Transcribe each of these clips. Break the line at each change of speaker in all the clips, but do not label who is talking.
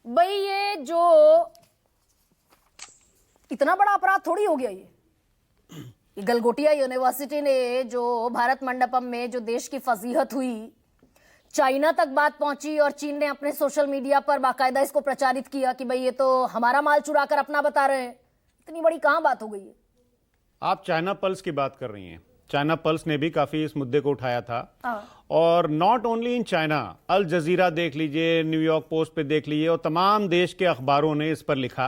भाई ये जो इतना बड़ा अपराध थोड़ी हो गया ये गलगोटिया यूनिवर्सिटी ने जो भारत मंडपम में जो देश की फजीहत हुई, चाइना तक बात पहुंची और चीन ने अपने सोशल मीडिया पर बाकायदा इसको प्रचारित किया कि भाई ये तो हमारा माल चुरा कर अपना बता रहे हैं। इतनी बड़ी कहां बात हो गई है?
आप चाइना पल्स की बात कर रही हैं। चाइना पल्स ने भी काफी इस मुद्दे को उठाया था। और नॉट ओनली इन चाइना, अल जजीरा देख लीजिए, न्यूयॉर्क पोस्ट पे देख लीजिए, और तमाम देश के अखबारों ने इस पर लिखा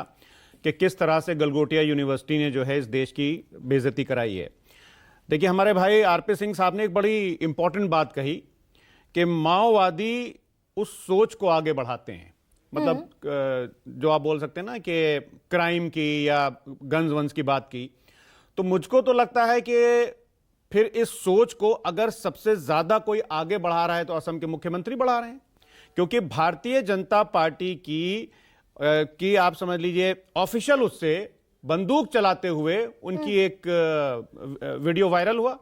कि किस तरह से गलगोटिया यूनिवर्सिटी ने जो है इस देश की बेइज्जती कराई है। देखिए, हमारे भाई आरपी सिंह साहब ने एक बड़ी इंपॉर्टेंट बात कही कि माओवादी उस सोच को आगे बढ़ाते हैं, मतलब जो आप बोल सकते हैं ना कि क्राइम की या गन्स वंस की बात की। तो मुझको तो लगता है कि फिर इस सोच को अगर सबसे ज्यादा कोई आगे बढ़ा रहा है तो असम के मुख्यमंत्री बढ़ा रहे हैं, क्योंकि भारतीय जनता पार्टी की आप समझ लीजिए ऑफिशियल उससे बंदूक चलाते हुए उनकी एक वीडियो वायरल हुआ,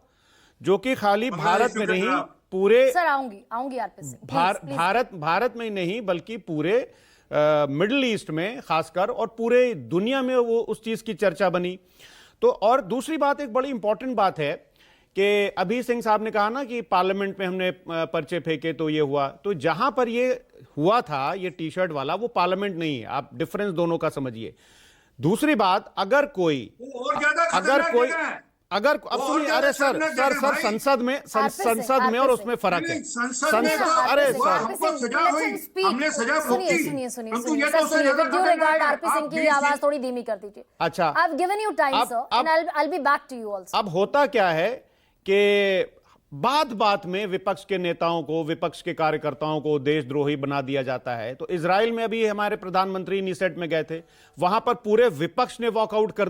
जो कि खाली भारत में नहीं पूरे
सर आऊंगी आरपी सिंह,
भारत में ही नहीं बल्कि पूरे मिडिल ईस्ट में खासकर और पूरे दुनिया में वो उस चीज की चर्चा बनी। तो और दूसरी बात, एक बड़ी इंपॉर्टेंट बात है कि अभी सिंह साहब ने कहा ना कि पार्लियामेंट में हमने पर्चे फेंके तो ये हुआ, तो जहां पर ये हुआ था ये टी शर्ट वाला, वो पार्लियामेंट नहीं है। आप डिफरेंस दोनों का समझिए। दूसरी बात, अगर कोई अब सुनिए, अरे सर संसद में और उसमें फर्क है। अरे सर
हमने सजा सुनिए with due regard RP Singh की आवाज थोड़ी धीमी कर दीजिए।
अच्छा,
I have given you time sir and I will be back to you also.
अब होता क्या है कि बात में विपक्ष के नेताओं को, विपक्ष के कार्यकर्ताओं को देशद्रोही बना दिया जाता है। तो इजराइल में अभी हमारे प्रधानमंत्री निसेट में गए थे, वहां पर पूरे विपक्ष ने वॉकआउट कर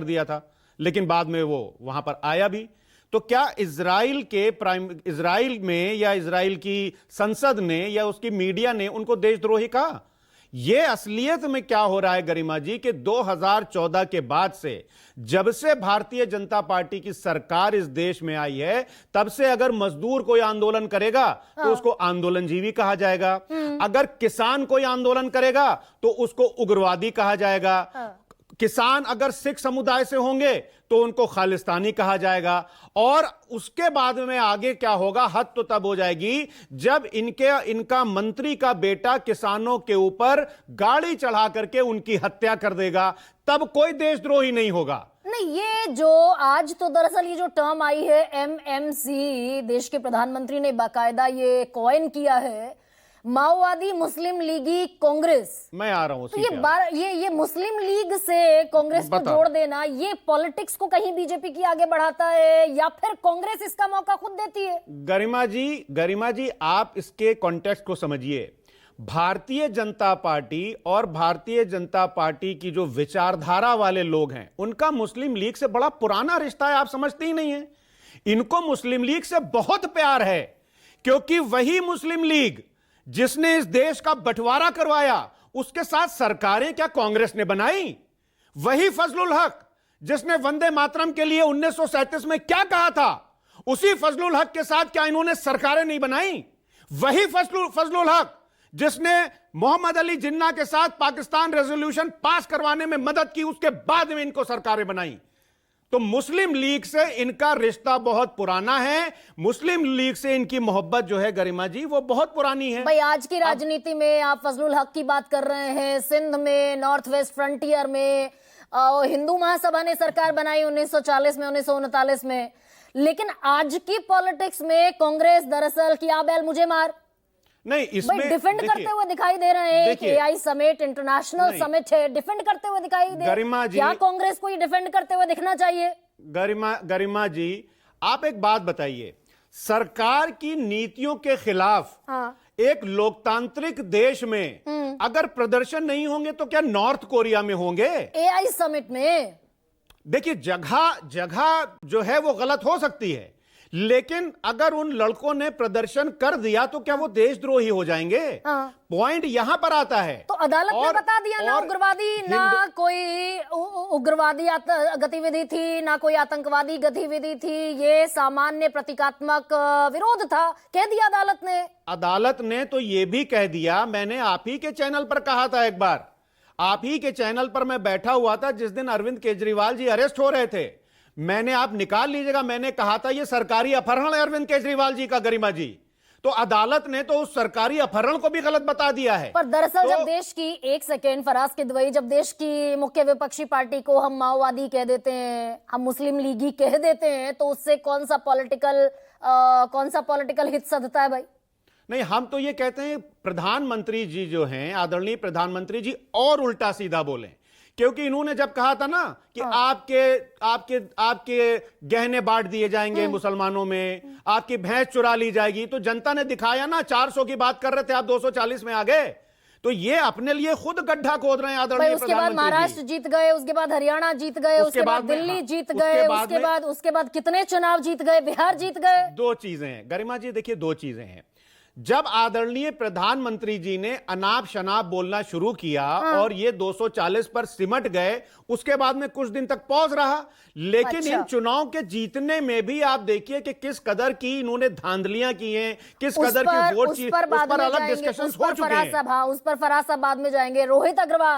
दिया था, लेकिन बाद में वो वहां पर आया भी। तो क्या इजराइल में या इजराइल की संसद ने या उसकी मीडिया ने उनको देशद्रोही कहा? यह असलियत में क्या हो रहा है गरिमा जी कि 2014 के बाद से, जब से भारतीय जनता पार्टी की सरकार इस देश में आई है, तब से अगर मजदूर कोई आंदोलन करेगा तो उसको आंदोलनजीवी कहा जाएगा, अगर किसान कोई आंदोलन करेगा तो उसको उग्रवादी कहा जाएगा, किसान अगर सिख समुदाय से होंगे तो उनको खालिस्तानी कहा जाएगा। और उसके बाद में आगे क्या होगा, हद तो तब हो जाएगी जब इनका मंत्री का बेटा किसानों के ऊपर गाड़ी चढ़ा करके उनकी हत्या कर देगा, तब कोई देशद्रोही नहीं होगा।
नहीं, ये जो आज तो दरअसल ये जो टर्म आई है एमएमसी, देश के प्रधानमंत्री ने बाकायदा ये कॉइन किया है, माओवादी मुस्लिम लीगी कांग्रेस।
मैं आ रहा हूं।
तो ये मुस्लिम लीग से कांग्रेस को जोड़ देना, ये पॉलिटिक्स को कहीं बीजेपी की आगे बढ़ाता है या फिर कांग्रेस इसका मौका खुद देती है?
गरिमा जी आप इसके कॉन्टेक्स्ट को समझिए। भारतीय जनता पार्टी और भारतीय जनता पार्टी की जो विचारधारा वाले लोग हैं, उनका मुस्लिम लीग से बड़ा पुराना रिश्ता है, आप समझते ही नहीं है। इनको मुस्लिम लीग से बहुत प्यार है, क्योंकि वही मुस्लिम लीग जिसने इस देश का बंटवारा करवाया, उसके साथ सरकारें क्या कांग्रेस ने बनाई? वही फजलुल हक जिसने वंदे मातरम के लिए 1937 में क्या कहा था, उसी फजलुल हक के साथ क्या इन्होंने सरकारें नहीं बनाई? वही फजलुल हक जिसने मोहम्मद अली जिन्ना के साथ पाकिस्तान रेजोल्यूशन पास करवाने में मदद की, उसके बाद में इनको सरकारें बनाई। तो मुस्लिम लीग से इनका रिश्ता बहुत पुराना है, मुस्लिम लीग से इनकी मोहब्बत जो है गरिमा जी वो बहुत पुरानी है।
भाई आज की राजनीति में आप फजलुल हक की बात कर रहे हैं, सिंध में, नॉर्थ वेस्ट फ्रंटियर में हिंदू महासभा ने सरकार बनाई 1940 में, 1939 में, लेकिन आज की पॉलिटिक्स में कांग्रेस दरअसल किया बैल मुझे मार
नहीं, इसमें
डिफेंड करते हुए दिखाई दे रहे हैं। एआई समिट, इंटरनेशनल समिट है, डिफेंड करते हुए दिखाई दे रहे हैं। क्या कांग्रेस को ये डिफेंड करते हुए दिखना चाहिए?
गरिमा जी आप एक बात बताइए, सरकार की नीतियों के खिलाफ एक लोकतांत्रिक देश में अगर प्रदर्शन नहीं होंगे तो क्या नॉर्थ कोरिया में होंगे?
एआई समिट में
देखिए, जगह जो है वो गलत हो सकती है, लेकिन अगर उन लड़कों ने प्रदर्शन कर दिया तो क्या वो देशद्रोही हो जाएंगे?
हाँ।
पॉइंट यहां पर आता है।
तो अदालत ने बता दिया ना उग्रवादी, ना कोई उग्रवादी गतिविधि थी, ना कोई आतंकवादी गतिविधि थी, ये सामान्य प्रतीकात्मक विरोध था, कह दिया अदालत ने।
अदालत ने तो यह भी कह दिया, मैंने आप ही के चैनल पर कहा था एक बार, आप ही के चैनल पर मैं बैठा हुआ था जिस दिन अरविंद केजरीवाल जी अरेस्ट हो रहे थे, मैंने, आप निकाल लीजिएगा, मैंने कहा था यह सरकारी अपहरण है अरविंद केजरीवाल जी का, गरिमा जी। तो अदालत ने तो उस सरकारी अपहरण को भी गलत बता दिया है।
पर दरअसल जब देश की, एक सेकेंड फराज किदवई, जब देश की मुख्य विपक्षी पार्टी को हम माओवादी कह देते हैं, हम मुस्लिम लीगी कह देते हैं, तो उससे कौन सा पॉलिटिकल हित सधता है भाई?
नहीं, हम तो ये कहते हैं प्रधानमंत्री जी जो हैं, आदरणीय प्रधानमंत्री जी, और उल्टा सीधा बोले, क्योंकि इन्होंने जब कहा था ना कि आपके गहने बांट दिए जाएंगे मुसलमानों में, आपकी भैंस चुरा ली जाएगी, तो जनता ने दिखाया ना, 400 की बात कर रहे थे, आप 240 में आ गए। तो ये अपने लिए खुद गड्ढा खोद रहे हैं आदरणीय
उसके बाद महाराष्ट्र जीत गए, उसके बाद हरियाणा जीत गए, उसके बाद दिल्ली जीत गए, उसके बाद कितने चुनाव जीत गए, बिहार जीत गए।
दो चीजें हैं गरिमा जी, देखिए दो चीजें हैं। जब आदरणीय प्रधानमंत्री जी ने अनाप शनाप बोलना शुरू किया और ये 240 पर सिमट गए, उसके बाद में कुछ दिन तक पॉज रहा। लेकिन इन चुनाव के जीतने में भी आप देखिए कि किस कदर की इन्होंने धांधलियां की हैं, किस कदर की वोट, उस पर अलग डिस्कशन हो चुके हैं।
उस पर फराज साहब बाद में जाएंगे। रोहित अग्रवाल